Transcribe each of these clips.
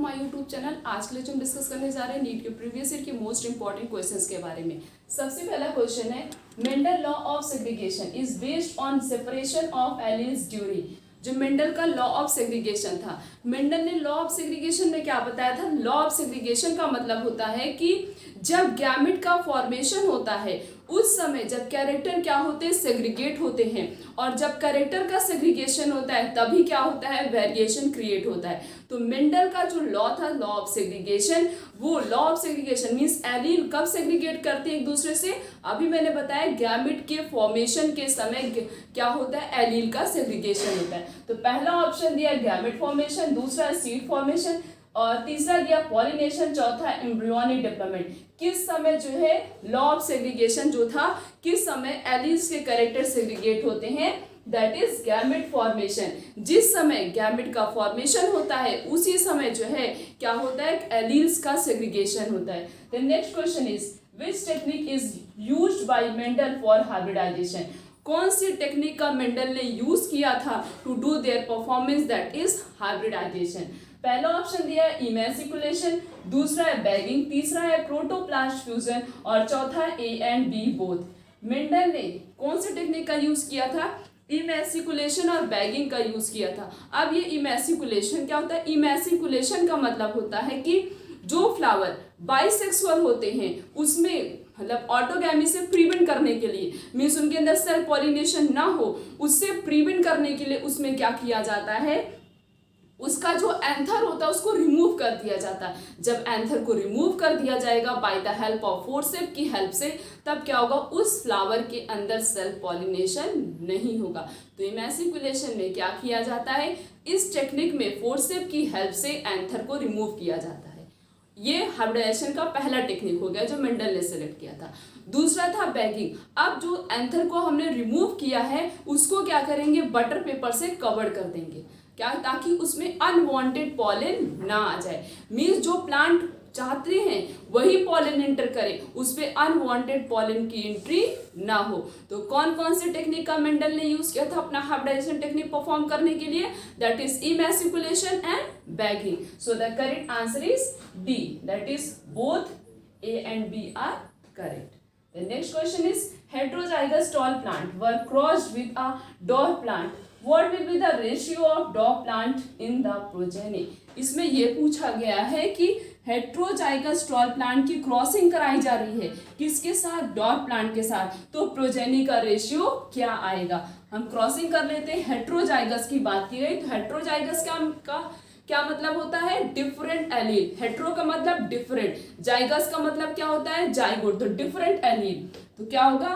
My YouTube channel. आज के लिए जो हम डिस्कस करने जा रहे हैं नीट के प्रीवियस ईयर के मोस्ट इंपॉर्टेंट क्वेश्चंस के बारे में। सबसे पहला क्वेश्चन है, Mendel law of segregation is based on separation of alleles during. जो मेंडल का लॉ ऑफ सेग्रीगेशन था, मेंडल ने लॉ ऑफ सेग्रीगेशन में क्या बताया था? लॉ ऑफ सेग्रीगेशन का मतलब होता है कि जब गैमेट का फॉर्मेशन होता है उस समय जब कैरेक्टर क्या होते हैं, सेग्रीगेट होते हैं, और जब कैरेक्टर का सेग्रीगेशन होता है तभी क्या होता है, वेरिएशन क्रिएट होता है। तो मेंडल का जो लॉ था, लॉ ऑफ सेग्रीगेशन, वो law of segregation means allele कब सेग्रीगेट करते हैं एक दूसरे से? अभी मैंने बताया गैमेट के फॉर्मेशन के समय क्या होता है, एलील का सेग्रीगेशन होता है। तो पहला ऑप्शन दिया गैमेट फॉर्मेशन, दूसरा सीड फॉर्मेशन, और तीसरा दिया पॉलिनेशन, चौथा एम्ब्रियोनिक डेवलपमेंट। किस समय जो है लॉ ऑफ सेग्रीगेशन जो था, किस समय एलील्स के कैरेक्टर सेग्रीगेट होते हैं, दैट इज गैमेट फॉर्मेशन। जिस समय गैमेट का फॉर्मेशन होता है उसी समय जो है क्या होता है, एलील्स का सेग्रीगेशन होता है। The next question is which technique is used by Mendel for hybridization. कौन सी टेक्निक का मेंडल ने यूज किया था to do their performance, that is hybridization. पहला ऑप्शन दिया है इमेसिकुलेशन, दूसरा है बैगिंग, तीसरा है प्रोटोप्लास्ट फ्यूजन, और चौथा A and B both. Mendel ने कौन सी टेक्निक का यूज किया था? इमेसिकुलेशन और बैगिंग का यूज किया था। अब ये इमेसिकुलेशन क्या होता है? इमेसिकुलेशन का मतलब होता है कि जो फ्लावर बाइसेक्सुअल होते हैं उसमें मतलब ऑटोगैमी से प्रिवेंट करने के लिए, मीन्स उनके अंदर सेल्फ पॉलिनेशन ना हो, उससे प्रिवेंट करने के लिए उसमें क्या किया जाता है, उसका जो एंथर होता है उसको रिमूव कर दिया जाता है। जब एंथर को रिमूव कर दिया जाएगा by the help of forceps की हेल्प से, तब क्या होगा, उस फ्लावर के अंदर सेल्फ पॉलिनेशन नहीं होगा। तो इमेसिकुलेशन में क्या किया जाता है, इस टेक्निक में फोर्सेप की हेल्प से एंथर को रिमूव किया जाता है। ये हाइब्रिडाइजेशन का पहला टेक्निक हो गया जो मेंडल ने सेलेक्ट किया था। दूसरा था बैगिंग। अब जो एंथर को हमने रिमूव किया है उसको क्या करेंगे, बटर पेपर से कवर कर देंगे, क्या, ताकि उसमें अनवांटेड पॉलन ना आ जाए। मीन्स जो प्लांट चाहते हैं वही पॉलन एंटर करे, उस पर अनवांटेड पॉलन की एंट्री ना हो। तो कौन कौन से टेक्निक का मेंडल ने यूज किया था अपना हाइब्रिडाइजेशन टेक्निक परफॉर्म करने के लिए? That is emasculation and bagging. So the correct answer is D, that is both A and B are correct. The next question is heterozygous tall plant were crossed with a dwarf plant. What will be the ratio of dwarf plant in the progeny? इसमें ये पूछा गया है कि heterozygous tall plant की crossing कराई जा रही है किसके साथ, डॉर्फ प्लांट के साथ, तो प्रोजेनी का रेशियो क्या आएगा। हम क्रॉसिंग कर लेते हैं। हेट्रोजाइगस की बात की गई तो हेट्रोजाइगस क्या मतलब होता है, डिफरेंट एलील। हेट्रो का मतलब डिफरेंट, जाइगस का मतलब क्या होता है, जाइगोट। तो डिफरेंट एलील, तो क्या होगा,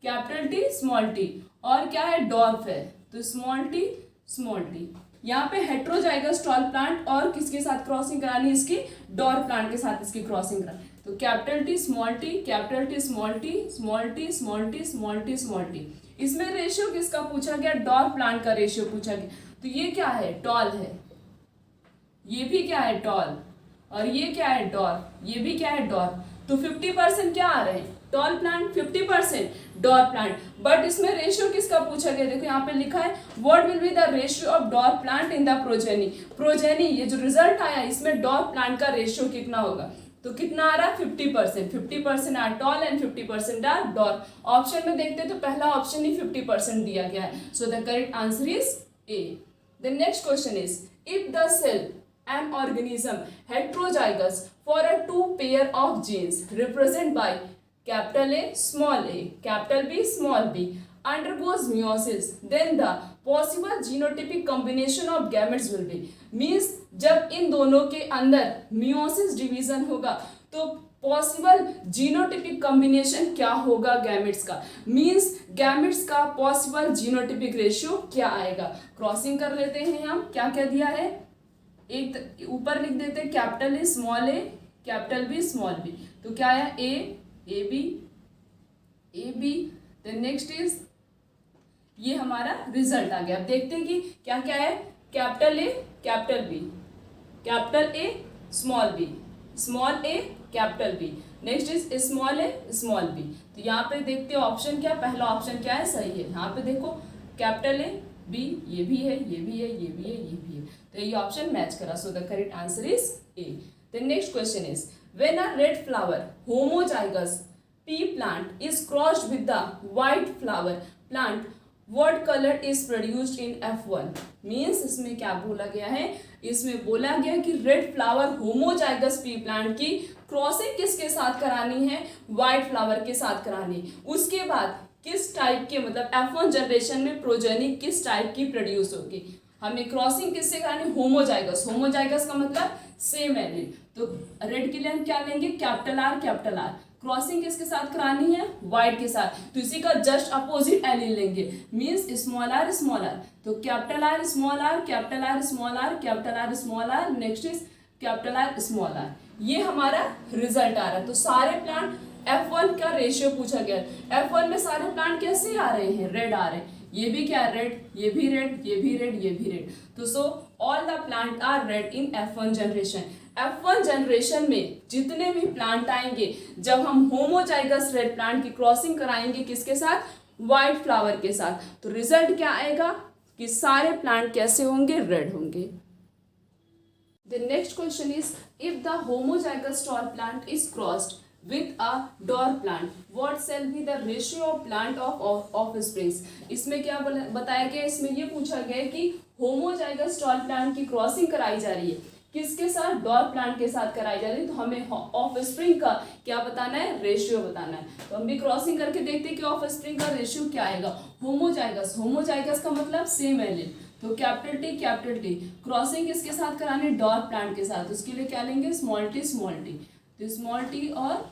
कैपिटल टी स्मॉल टी, और क्या है, डॉर्फ है, तो स्मॉल टी स्मॉल टी। यहाँ पे हेट्रोजाइगस टॉल प्लांट और किसके साथ क्रॉसिंग करानी, इसकी डॉर्फ प्लांट के साथ इसकी क्रॉसिंग करानी। तो capital T small T, capital T small T, small T small T, small T small T. इसमें रेशियो किसका पूछा गया, डॉर्फ प्लांट का रेशियो पूछा गया। तो ये क्या है, टॉल है, ये भी क्या है, टॉल, और ये क्या है, डॉर्फ, ये भी क्या है, डॉर्फ। तो 50% क्या आ रहे हैं, tall plant, 50% dwarf plant. But इसमें रेशियो किसका पूछा गया, देखो यहाँ पे लिखा है what will be the ratio of dwarf plant in the progeny. Progeny, ये जो रिजल्ट आया इसमें डॉर्फ प्लांट का रेशियो कितना होगा, तो कितना आ रहा है, 50%। 50% are tall and 50% are dwarf. Option में देखते हैं तो पहला ऑप्शन ही 50% दिया गया है। सो the correct answer is A. The next question is, if the cell, an organism heterozygous for a two pair of genes represented by capital A, small a, capital B, small b, undergoes meiosis, then the possible genotypic combination of gametes will be. Means जब इन दोनों के अंदर meiosis division होगा तो possible genotypic combination क्या होगा gametes का, means gametes का पॉसिबल जीनोटिपिक रेशियो क्या आएगा। क्रॉसिंग कर लेते हैं हम, क्या क्या दिया है, एक ऊपर लिख देते हैं capital A small A, capital B small B. तो क्या आया, A B. Then next is, ये हमारा रिजल्ट आ गया। अब देखते हैं कि क्या क्या है, capital A capital B, capital A small B, small A capital B, next is small A small B. तो यहाँ पे देखते हो ऑप्शन क्या, पहला ऑप्शन क्या है, सही है। यहाँ पे देखो कैपिटल ए बी, ये भी है, ये भी है, ये भी है, ये भी है। तो ये ऑप्शन मैच करा, सो the correct answer is A. The next question is when a red flower homozygous pea plant is crossed with the white flower plant, what color is produced in F1? Means इसमें क्या बोला गया है, इसमें बोला गया कि red flower homozygous P plant की क्रॉसिंग किसके साथ करानी है, व्हाइट फ्लावर के साथ करानी, उसके बाद किस टाइप के मतलब F1 जनरेशन में प्रोजेनी किस टाइप की प्रोड्यूस होगी। हमें क्रॉसिंग किससे करानी, होमोजाइगस, होमोजाइगस का मतलब सेम एलील, तो रेड के लिए हम क्या लेंगे, capital R capital are. Crossing किसके साथ करानी है, व्हाइट के साथ, तो इसी का जस्ट अपोजिट एलील लेंगे, means small R small R, तो capital R small R capital R small R capital R small R, next is capital R small R. ये हमारा रिजल्ट आ रहा है। तो सारे प्लांट F1 का रेशियो पूछा गया, F1 में सारे प्लांट कैसे आ रहे हैं, रेड आ रहे हैं, ये भी क्या रेड, ये भी रेड, ये भी रेड, ये भी रेड, तो so all the plant are red in F1 generation. F1 generation में जितने भी प्लांट आएंगे, जब हम होमोजाइगस रेड प्लांट की क्रॉसिंग कराएंगे किसके साथ, व्हाइट फ्लावर के साथ, तो रिजल्ट क्या आएगा कि सारे प्लांट कैसे होंगे, रेड होंगे। The next question is if the homozygous tall plant is crossed with a dwarf plant, what shall be the ratio of plant of offsprings? इसमें क्या बताया गया, इसमें ये पूछा गया कि होमोजाइगस tall plant की क्रॉसिंग कराई जा रही है किसके साथ, डॉर्फ प्लांट के साथ कराई जा रही है, तो हमें ऑफस्प्रिंग का क्या बताना है, रेशियो बताना है। तो हम भी क्रॉसिंग करके देखते हैं कि ऑफस्प्रिंग का रेशियो क्या आएगा। होमोजाइगस, होमोजाइगस का मतलब सेम एलील, तो कैपिटल टी, क्रॉसिंग किसके साथ करानी, डॉर्फ प्लांट के साथ, उसके लिए क्या लेंगे, स्मॉल टी, तो स्मॉल टी और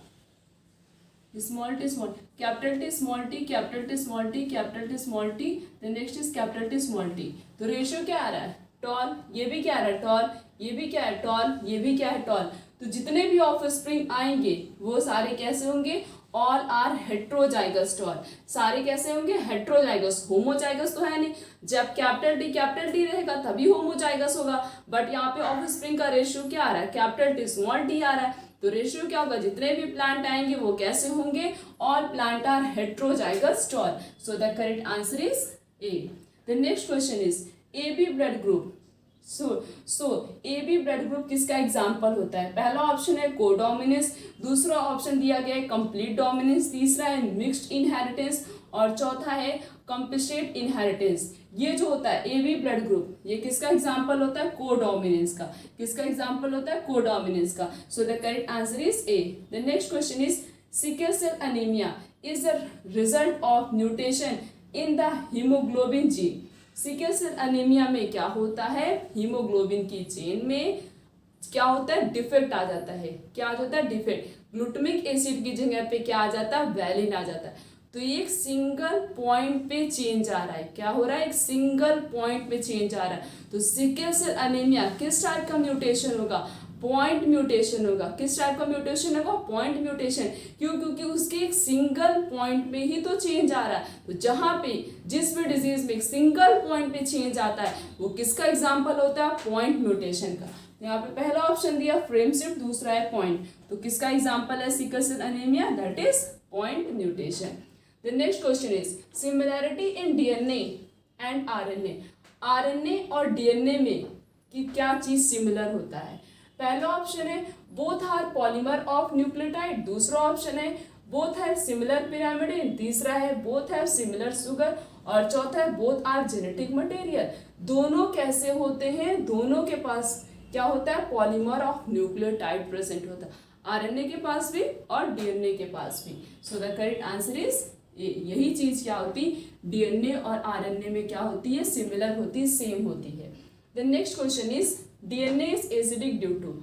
small T small, capital T small T capital T small T capital T small T, then next is capital T small T. तो रेशियो क्या आ रहा है, टॉल, ये भी क्या आ रहा है, टॉल, ये भी क्या है, टॉल, ये भी क्या है, टॉल। तो जितने भी ऑफस्प्रिंग आएंगे वो सारे कैसे होंगे, ऑल आर हेट्रोजाइगस टॉल, सारे कैसे होंगे, हेट्रोजाइगस, होमोजाइगस तो है नहीं, जब कैपिटल टी रहेगा तभी होमोजाइगस होगा, बट यहाँ पे ऑफस्प्रिंग का रेशियो क्या आ रहा है, कैपिटल टी स्मॉल टी आ रहा है, तो रेशियो क्या होगा, जितने भी प्लांट आएंगे वो कैसे होंगे, all plant are heterozygous tall, so the correct answer is A. The next question is A B blood group, so A B blood group किसका एग्जाम्पल होता है, पहला ऑप्शन है कोडोमिनेंस, दूसरा ऑप्शन दिया गया है कंप्लीट डोमिनेंस, तीसरा है मिक्स्ड इनहेरिटेंस और चौथा है कंपनसेट इनहेरिटेंस। ये जो होता है ए बी ब्लड ग्रुप, ये किसका एग्जाम्पल होता है, कोडोमिनेंस का, किसका एग्जाम्पल होता है, कोडोमिनेंस का, so the correct answer is A. The next question is sickle cell anaemia is the result of mutation in the haemoglobin gene. Sickle cell anaemia में क्या होता है, हीमोग्लोबिन की चेन में क्या होता है, डिफेक्ट आ जाता है, क्या आ जाता है, डिफेक्ट, ग्लूटामिक एसिड की जगह पे क्या आ जाता है, वैलिन आ जाता है, तो ये एक सिंगल पॉइंट पे चेंज आ रहा है, क्या हो रहा है, एक सिंगल पॉइंट पे चेंज आ रहा है। तो सिकल सेल एनीमिया किस टाइप का म्यूटेशन होगा, पॉइंट म्यूटेशन होगा, किस टाइप का म्यूटेशन होगा, पॉइंट म्यूटेशन, क्यों, क्योंकि उसके एक सिंगल पॉइंट पे ही तो चेंज आ रहा है, तो जहाँ पे जिस भी डिजीज में एक सिंगल पॉइंट पे चेंज आता है वो किसका एग्जाम्पल होता है, पॉइंट म्यूटेशन का। यहाँ पे पहला ऑप्शन दिया फ्रेम शिफ्ट, दूसरा है पॉइंट, तो किसका एग्जाम्पल है sickle cell anaemia, that is point mutation. The next question is similarity in DNA and RNA, RNA और डीएनए में कि क्या चीज सिमिलर होता है, पहला ऑप्शन है both are polymer of nucleotide, दूसरा ऑप्शन है बोथ हैव सिमिलर पिरामिडिन, तीसरा है बोथ हैव सिमिलर शुगर और चौथा है बोथ आर जेनेटिक मटेरियल। दोनों कैसे होते हैं, दोनों के पास क्या होता है, पॉलीमर ऑफ न्यूक्लियोटाइड प्रेजेंट होता है, आरएनए के पास भी और डीएनए के पास भी, सो द करेक्ट आंसर इज यही चीज क्या होती, डीएनए और आरएनए में क्या होती है, सिमिलर होती है, सेम होती है। The next question is DNA is acidic due to,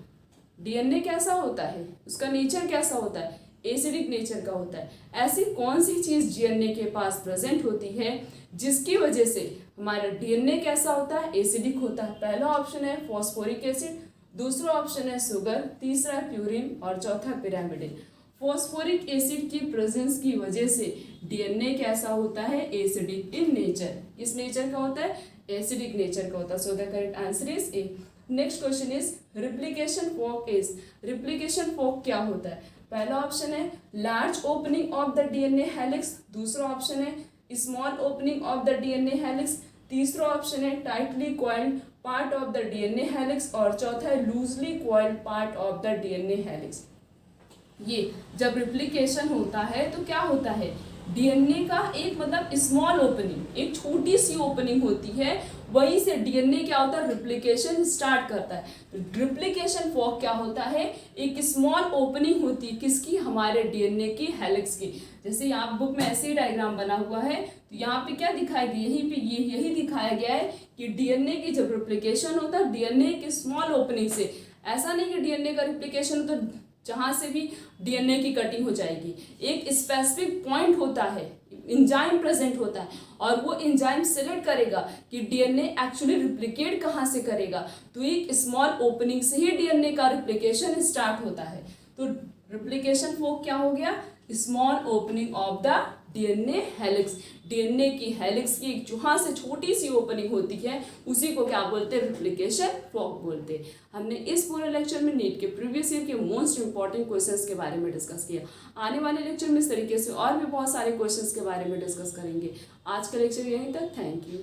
DNA कैसा होता है, उसका नेचर कैसा होता है, एसिडिक नेचर का होता है। ऐसी कौन सी चीज डीएनए के पास प्रेजेंट होती है जिसकी वजह से हमारा डीएनए कैसा होता है, एसिडिक होता है, पहला ऑप्शन है फॉस्फोरिक एसिड, दूसरा ऑप्शन है शुगर, तीसरा है प्यूरिन और चौथा पिरामिडिन। फॉस्फोरिक एसिड की प्रेजेंस की वजह से डीएनए कैसा होता है, एसिडिक इन नेचर, किस नेचर का होता है, एसिडिक नेचर का होता है, सो the correct answer is A. Next question is replication fork is, replication fork क्या होता है, पहला ऑप्शन है large opening of the DNA helix, दूसरा ऑप्शन है small opening of the DNA helix, तीसरा ऑप्शन है tightly coiled part of the DNA helix, और चौथा है loosely coiled part of the DNA helix. ये जब रिप्लिकेशन होता है तो क्या होता है, डीएनए का एक मतलब स्मॉल ओपनिंग, एक छोटी सी ओपनिंग होती है, वहीं से डीएनए क्या होता है, रिप्लिकेशन स्टार्ट करता है। तो रिप्लिकेशन फॉर्क क्या होता है, एक स्मॉल ओपनिंग होती है किसकी, हमारे डीएनए की हेलिक्स की। जैसे यहाँ बुक में ऐसे ही डायग्राम बना हुआ है, तो यहाँ पे क्या दिखाया गया, यहीं पे यही दिखाया गया है कि डीएनए की जब रिप्लिकेशन होता है डीएनए की स्मॉल ओपनिंग से, ऐसा नहीं कि डीएनए का रिप्लिकेशन तो जहाँ से भी डीएनए की कटिंग हो जाएगी, एक स्पेसिफिक पॉइंट होता है, एंजाइम प्रेजेंट होता है, और वो एंजाइम सिलेक्ट करेगा कि डीएनए एक्चुअली रिप्लिकेट कहाँ से करेगा, तो एक स्मॉल ओपनिंग से ही डीएनए का रिप्लिकेशन स्टार्ट होता है। तो रिप्लिकेशन फॉर्क क्या हो गया, small opening of the DNA helix, DNA की हेलिक्स की जहाँ से छोटी सी ओपनिंग होती है उसी को क्या बोलते हैं, रिप्लिकेशन फॉर्क बोलते हैं। हमने इस पूरे लेक्चर में नीट के प्रीवियस ईयर के मोस्ट इंपॉर्टेंट क्वेश्चंस के बारे में डिस्कस किया। आने वाले लेक्चर में इस तरीके से और भी बहुत सारे क्वेश्चंस के बारे में डिस्कस करेंगे। आज का लेक्चर यहीं तक, थैंक यू।